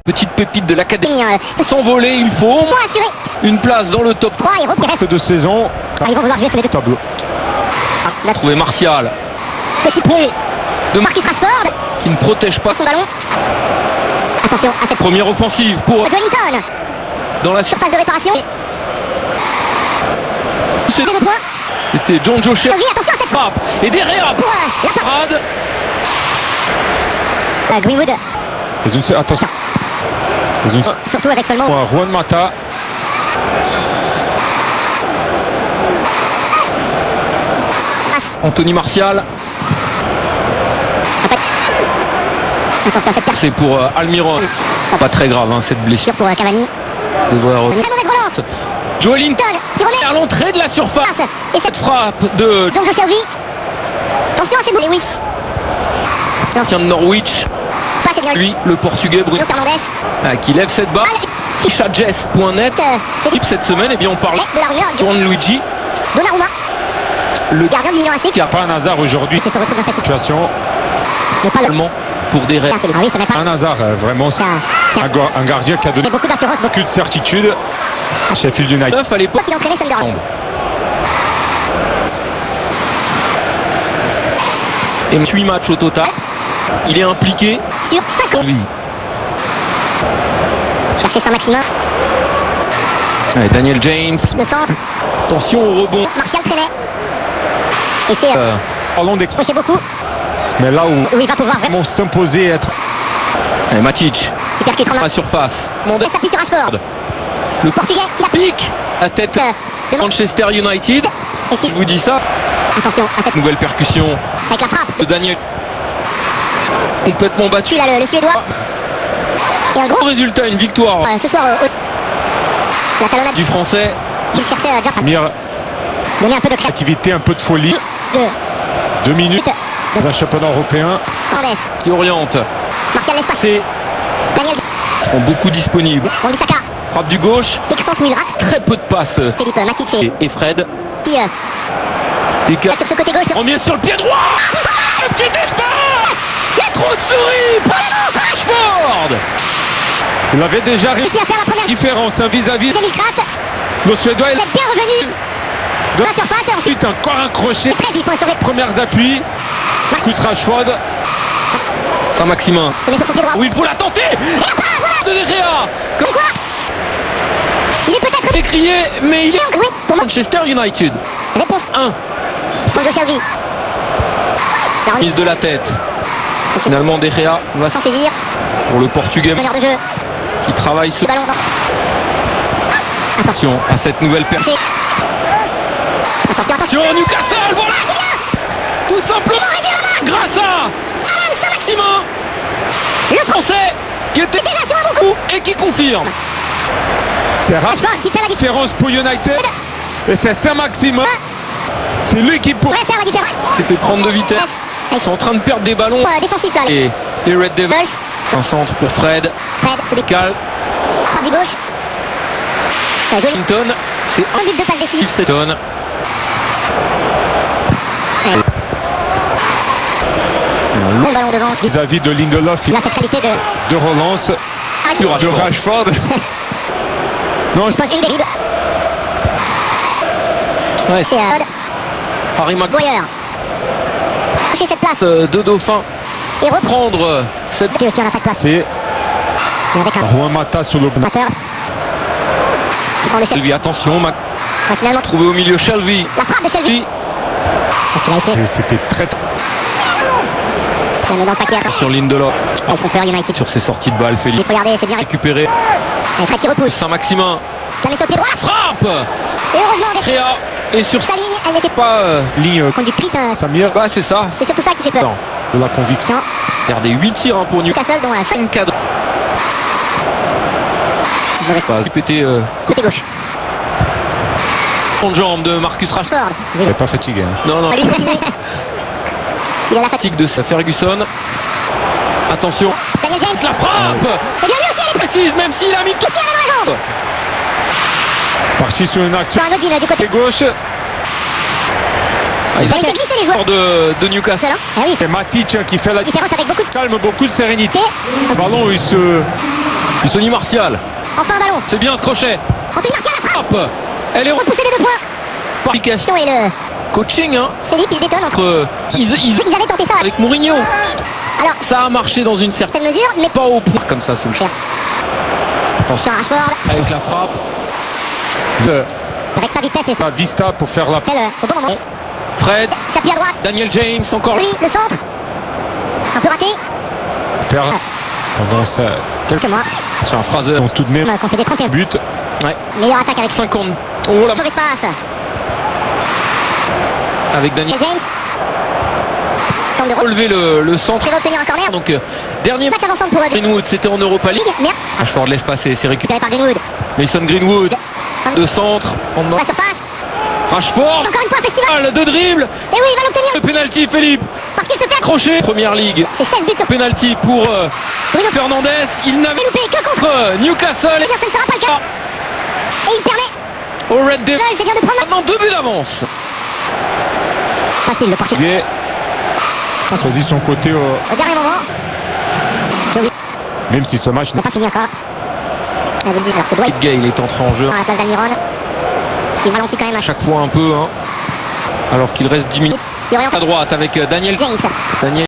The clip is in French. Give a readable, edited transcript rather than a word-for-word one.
Petite pépite de l'académie. S'envoler, il faut au moins assurer une place dans le top 3 héros qui restent de saison. Ils vont vouloir jouer sur les deux Tableau. Il va Trouver Martial. Petit Pont de Marcus Rashford. qui ne protège pas Son ballon. Attention à cette première offensive pour Joelinton. dans la Surface de réparation. C'est- Les 2 points. C'était John Joe Shelby. Oui, attention à cette frappe. Frappe et derrière Pour la parade. Greenwood. Attention. Surtout avec seulement Juan Mata. Anthony Martial. attention à cette perte. C'est pour Almiron. Pas très grave hein, cette blessure. Pour Cavani. De voir Une très mauvaise relance. Joelinton Qui remet à l'entrée de la surface. et cette Cette frappe de John Joe Shelby. Attention à ces boules. Lewis. l'ancien de Norwich. Pas c'est bien. Lui, le portugais Bruno Fernandes. qui lève cette balle. Chadjess.net. Philippe Cette semaine, eh bien, on parle de la rumeur. de Luigi, Donnarumma. le Gardien du Milan AC. Il n'y a pas un hasard aujourd'hui. Qui se retrouve dans cette situation. Situation. Ne pas le. allemand pour des rêves. Ah oui, ce n'est pas. Un hasard, vraiment. C'est un gardien qui a donné Et beaucoup d'assurance. Beaucoup. beaucoup de certitude. Sheffield United. 9 à l'époque. Qu'il entraînait Sunderland. Et 8 matchs au total. Il est impliqué. Sur 50. Oui. Chercher Saint-Maximin. Allez, Daniel James. Le centre. Attention au rebond. Martial traînait. Et c'est Parlons des crochet beaucoup. Mais là où Où il va pouvoir vraiment. vraiment s'imposer, être Allez, Matic. Il percute en À main. la surface. Et s'appuie sur Rashford. Le Portugais qui la pique. La tête de Manchester United. Et si. Je vous dis ça. Attention à cette. Nouvelle percussion Avec la frappe. de Daniel. Complètement battu. Tu l'as le Suédois. Et un gros. Gros résultat, une victoire Ce soir, la talonnade. du français. Il cherchait à déjà meilleure donner un peu de activité, un peu de folie. de 2 minutes but. dans un championnat européen. Fernandes. Qui oriente. Martial laisse passer. C'est Daniel. seront beaucoup disponibles. Wan-Bissaka. Frappe du gauche. L'excellence où il rate. Très peu de passes. Philippe Matic Et Fred. qui Décale. sur ce côté gauche. Remet sur le pied droit. Le petit espace. Trop de souris pour Rashford. Il avait déjà Réussi à faire la première différence hein, vis-à-vis Emile Kraft. le Suédois. Il est bien revenu dans la surface et ensuite Ensuite encore un crochet. très vif sur les Premiers appuis. Marcus Rashford. Saint-Maximin. se met sur son pied droit. Oui, il faut la tenter. Et la passe, voilà. De De Gea. Comme Quoi Il est peut-être décrié, mais il est oui pour moi. Manchester United. Réponse 1. John Joe Shelby. La remise Mise de la tête. Finalement, De Gea va sans saisir. pour le Portugais Meneur de jeu. qui travaille ce Le ballon. Attention. attention à cette nouvelle perte. Attention, attention. Sur Newcastle, voilà. Qui vient Tout simplement réduire la marque. grâce à Alan Saint-Maximin. Maximin, Le français, qui était déjà sur un bon coup. et qui confirme. C'est Rashford qui fait la différence. différence pour United. Et c'est Saint-Maximin. C'est lui qui pour. Pourrait faire la différence. S'est fait prendre de vitesse. Ils sont en train de perdre des ballons. Défensif là. Et les Red Devils. Wolf. Un centre pour Fred. Fred se décale. Cal. Frappe du gauche. C'est joli. Clinton. C'est Un but de passe décisive. Steve Seton. Bon ballon devant. Vis-à-vis de Lindelof, Il a cette qualité de. de relance Sur de Rashford. Rashford. Non, Je pose une dérive. Ouais, C'est Harry Maguire Boyer. Chez cette place. de Dauphin. Et reprend. Prendre cette Qui est aussi en attaque place. c'est Et avec un Juan Mata sur le blanc. amateur. Prend le Shelby. Shelby. Attention, Mac Va finalement trouvé au milieu Shelby. la frappe de Shelby. Parce qu'il a essayé. Et c'était très Il la met dans le paquet. Sur Lindelof. Ils font peur United. Sur ses sorties de balle, Félix. Philippe, regardez, c'est bien. Récupéré. Et Fred qui repousse. Saint-Maximin. Ça met sur le pied droit. Frappe. Et heureusement, Créa. Et sur sa ligne, elle n'était pas pas ligne conductrice. Samir bah c'est ça. C'est surtout ça qui fait peur. Non. de la conviction. Regardez 8 tirs hein, pour Newcastle. Newcastle dont un 5 5 cadres. Pas pété côté gauche. de jambe de Marcus Rashford. Ford. Il n'est pas fatigué. hein. Non, non. Lui, il continue. Il a la fatigue. Tic de Ferguson. Attention. Daniel James. La frappe. Et bien lui aussi, elle est Précise, même s'il a mis tout. Qu'est-ce qu'il y avait dans la jambe. Parti sur une action Sur un Odile du côté. gauche. Ah, Vous avez fait glisser les joueurs. de Newcastle. Excellent. Eh oui, C'est Matic qui fait la différence avec beaucoup de calme, beaucoup de sérénité. Le ballon, Sonny Martial. Enfin un ballon. C'est bien ce crochet. Anthony Martial la frappe. Hop. Elle est Repoussé des 2 points. application. Et le Coaching, hein. Philippe, il détonne entre. Entre Ils avaient tenté ça avec Mourinho. alors, Ça a marché dans une certaine certaines mesures, mais pas au point comme ça, Solskjaer. sur Rashford, Avec la frappe. avec sa vitesse et sa La Vista pour faire la appel au bon moment. Fred, S'appuie à droite. Daniel James encore Oui, le centre. Un peu raté. paire. Pendant ça, Quelques mois. sur un Fraser. ont tout de même On a concédé 31 buts. but. Ouais. Meilleure attaque avec 50. Oh là. mauvais espace. Avec Daniel. Et James. Tente de Relever le centre. qui va obtenir un corner. Donc dernier Match avançant pour Greenwood, c'était en Europa League. League. Mais Rashford laisse passer, c'est récupéré. récupéré par Greenwood. Mason Greenwood. De centre. En La surface. Rashford. Encore une fois, festival. De dribble. Et oui, il va l'obtenir. Le penalty, Philippe. Parce qu'il se fait Crochet. Première ligue. C'est 16 buts sur Penalty pour Bruno Fernandez. Il n'avait loupé que contre. Newcastle. Eh bien, ce ne sera pas le cas. Et il permet. Au Red Devils. C'est bien de prendre. Maintenant 2 buts d'avance. Facile le Portugal. Il a choisi son côté, Au dernier moment. Joey même si ce match n'a pas fini encore. Ah, vous le dites alors que Dwight Gale est entré en jeu. à la place d'Almiron. Qui ralentit quand même. À chaque fois un peu. Hein. Alors qu'il reste 10 minutes. Qui oriente À droite avec Daniel. James. Daniel